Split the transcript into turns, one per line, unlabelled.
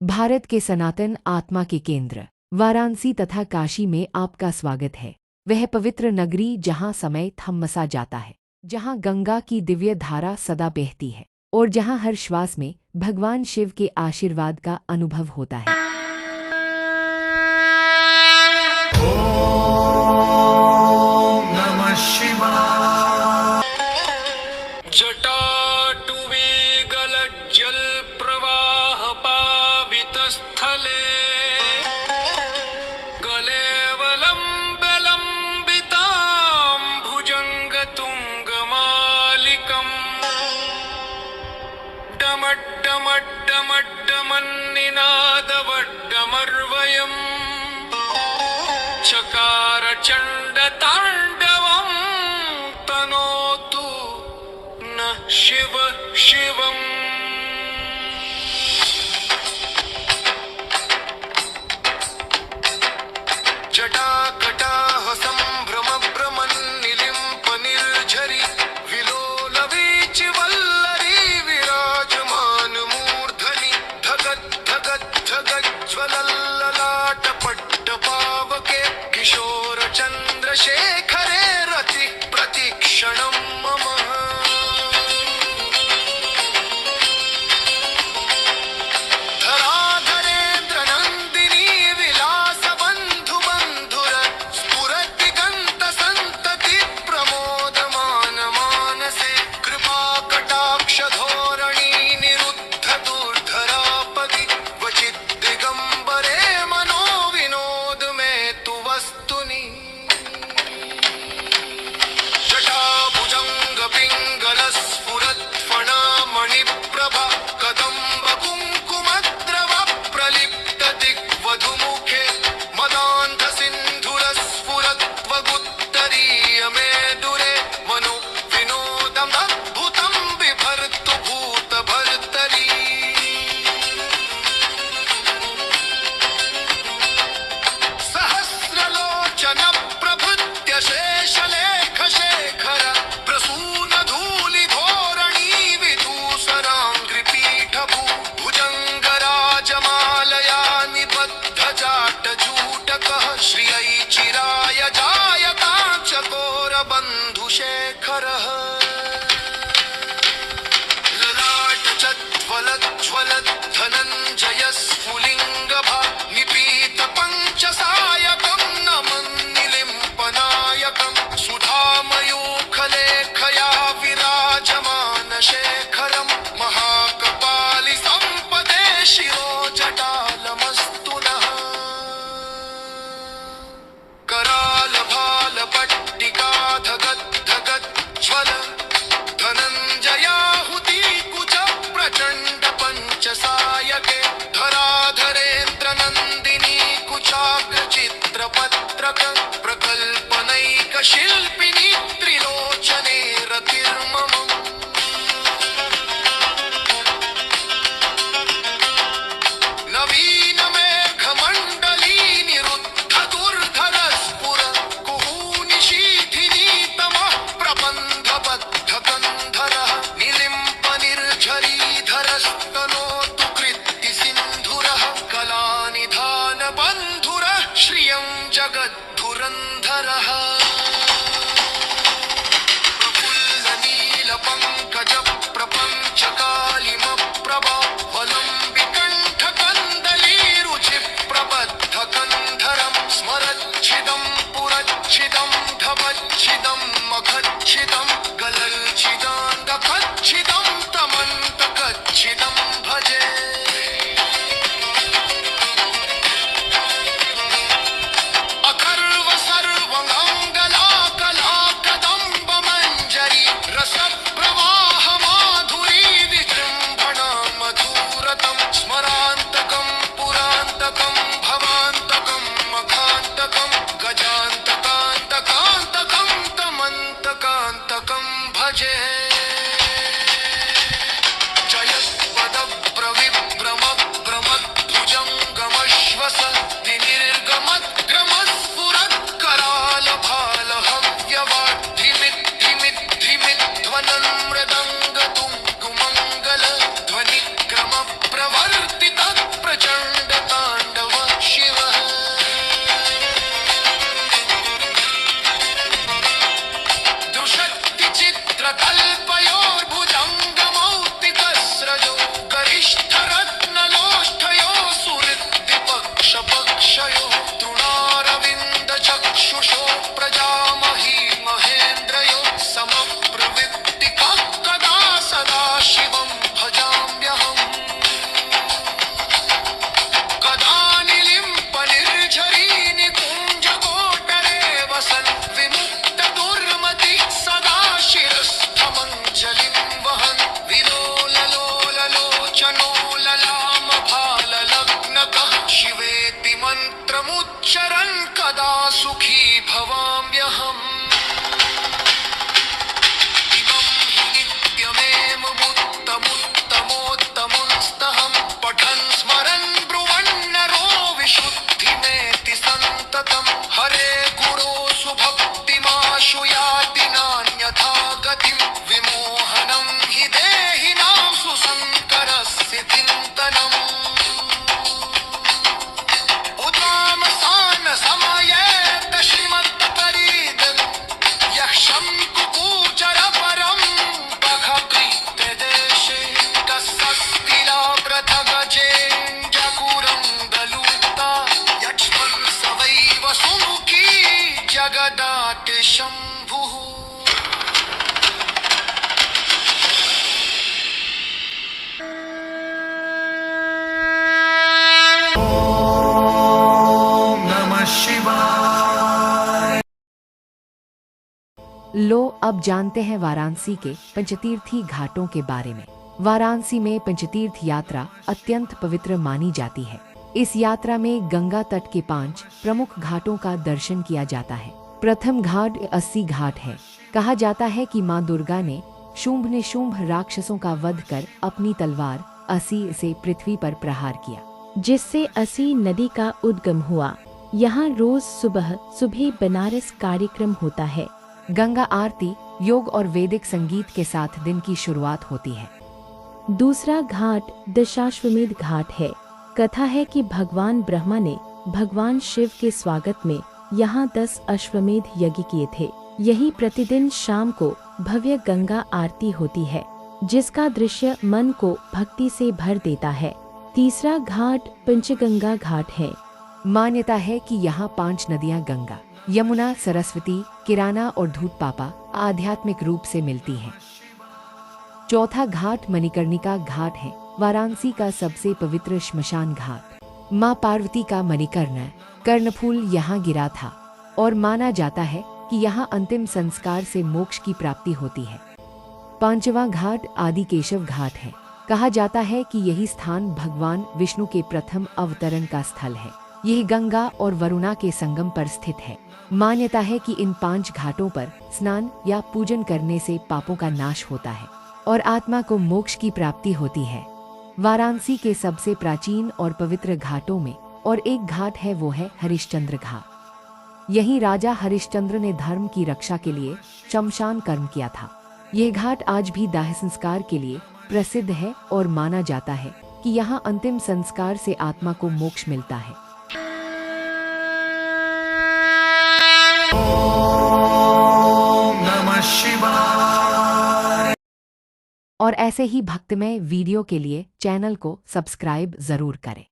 भारत के सनातन आत्मा के केंद्र वाराणसी तथा काशी में आपका स्वागत है। वह पवित्र नगरी जहाँ समय थमसा जाता है, जहाँ गंगा की दिव्य धारा सदा बहती है और जहाँ हर श्वास में भगवान शिव के आशीर्वाद का अनुभव होता है।
ओम नमः शिवाय।
जटाटुवे गलज्जल प्रवाह पावित स्थले गलेवलम्बितां भुजङ्गतुङ्गमालिकम् डमड्डमड्डमड्डमन्निनादवड्डमर्वयम् चकार चण्डताण्डवम् तनोतु न शिव शिवम्। जटाकटाह सम्भ्रम भ्रमन्निलिम्प निर्झरि विलोलवीचि वल्लरी विराजमान मूर्धनि धगत् धगत् धगज्ज्वलल्ललाट पट्टपावके किशोर चन्द्रशेखरे रति प्रतिक्षणं मम। धराधरेन्द्र नन्दिनी विलास बन्धु बन्धुर स्फुरद्दिगन्त सन्तति प्रमोदमान मानसे कृपा कटाक्ष धोरणी निरुद्ध दुर्धरापदि क्वचित् दिगम्बरे मनो विनोद मे तु वस्तुनि। जटाभुजङ्ग पिङ्गल स्फुरत्फणा मणिप्रभा कदम्ब कुङ्कुमद्रव प्रलिप्त दिग्वधुमुखे मदान्ध सिन्धुर स्फुरत्वगुत्तरीय मेदुरे मनो विनोदम् अद्भुतं बिभर्तु भूतभर्तरी। सहस्रलोचन प्रभृत्य शेषलेख शेखर प्रसून धूलि धोरणी विदूसराङ्घ्रिपीठ भुजङ्ग राजमालया निबद्ध जाट जूटकः श्रियै चिराय जायतां चकोर बन्धुशेखरः। ललाट ज्वलत् धनञ्जय स्फुलिङ्गभा निपीत पञ्चसायकं नमन्निलिम्पनायकं सुधामयूखलेखया विराजमान शेखरं महाकपालि सम्पदे शिरो जटालमस्तु नः। कराल भाल पट्टिका धगत् धगत् ज्वल धनञ्जयाहुति कुच प्रचण्ड पञ्चसायके धराधरेन्द्र नन्दिनी कुचाग्र चित्रपत्रक प्रकल्पनैक शिल्पिनी त्रिलोचने रतिर्मम। नवीन मेघमण्डली निरुद्ध दुर्धर स्फुर कुहूनिशीथिनी तमः प्रबन्धबद्ध गन्धरः निलिम्प निर्झरीधरस्तनोतु कृत्ति सिन्धुरः कलानिधान बन्धुरः श्रियं जगद्धुरन्धरः। प्रफुल्ल नील पङ्कज प्रपञ्च कालिमप्रभा वलम्बिकण्ठ कन्दलीरुचि प्रबद्ध गन्धरं स्मरच्छिदं पुरच्छिदं धवच्छिदं मखच्छिदं गलच्छिदान्दखच्छिदं तमन्तकच्छिदं भजे। अखर्व सर्वमङ्गला ददाति शम्भुः
ॐ नमः शिवाय।
लो अब जानते हैं वाराणसी के पंचतीर्थी घाटों के बारे में। वाराणसी में पंचतीर्थ यात्रा अत्यंत पवित्र मानी जाती है। इस यात्रा में गंगा तट के 5 प्रमुख घाटों का दर्शन किया जाता है। प्रथम घाट 80 घाट है। कहा जाता है कि मां दुर्गा ने शुंभ निशुंभ राक्षसों का वध कर अपनी तलवार 80 से पृथ्वी पर प्रहार किया,
जिससे 80 नदी का उद्गम हुआ। यहाँ रोज सुबह सुबह बनारस कार्यक्रम होता है।
गंगा आरती, योग और वैदिक संगीत के साथ दिन की शुरुआत होती है।
दूसरा घाट दशाश्वमेध घाट है। कथा है कि भगवान ब्रह्मा ने भगवान शिव के स्वागत में यहाँ 10 अश्वमेध यज्ञ किए थे। यही प्रतिदिन शाम को भव्य गंगा आरती होती है, जिसका दृश्य मन को भक्ति से भर देता है। तीसरा घाट पंचगंगा घाट है।
मान्यता है कि यहाँ 5 नदियाँ गंगा, यमुना, सरस्वती, किराना और धूतपापा आध्यात्मिक रूप से मिलती हैं। चौथा घाट मणिकर्णिका घाट है, वाराणसी का सबसे पवित्र श्मशान घाट। मां पार्वती का मणिकर्ण कर्णफूल यहाँ गिरा था और माना जाता है कि यहाँ अंतिम संस्कार से मोक्ष की प्राप्ति होती है। पांचवा घाट आदिकेशव घाट है। कहा जाता है कि यही स्थान भगवान विष्णु के प्रथम अवतरण का स्थल है। यह गंगा और वरुणा के संगम पर स्थित है। मान्यता है कि इन 5 घाटों पर स्नान या पूजन करने से पापों का नाश होता है और आत्मा को मोक्ष की प्राप्ति होती है। वाराणसी के सबसे प्राचीन और पवित्र घाटों में और एक घाट है, वो है हरिश्चंद्र घाट। यहीं राजा हरिश्चंद्र ने धर्म की रक्षा के लिए शमशान कर्म किया था। यह घाट आज भी दाह संस्कार के लिए प्रसिद्ध है और माना जाता है कि यहाँ अंतिम संस्कार से आत्मा को मोक्ष मिलता है।
ॐ नमः शिवाय।
और ऐसे ही भक्तिमय वीडियो के लिए चैनल को सब्सक्राइब जरूर करें।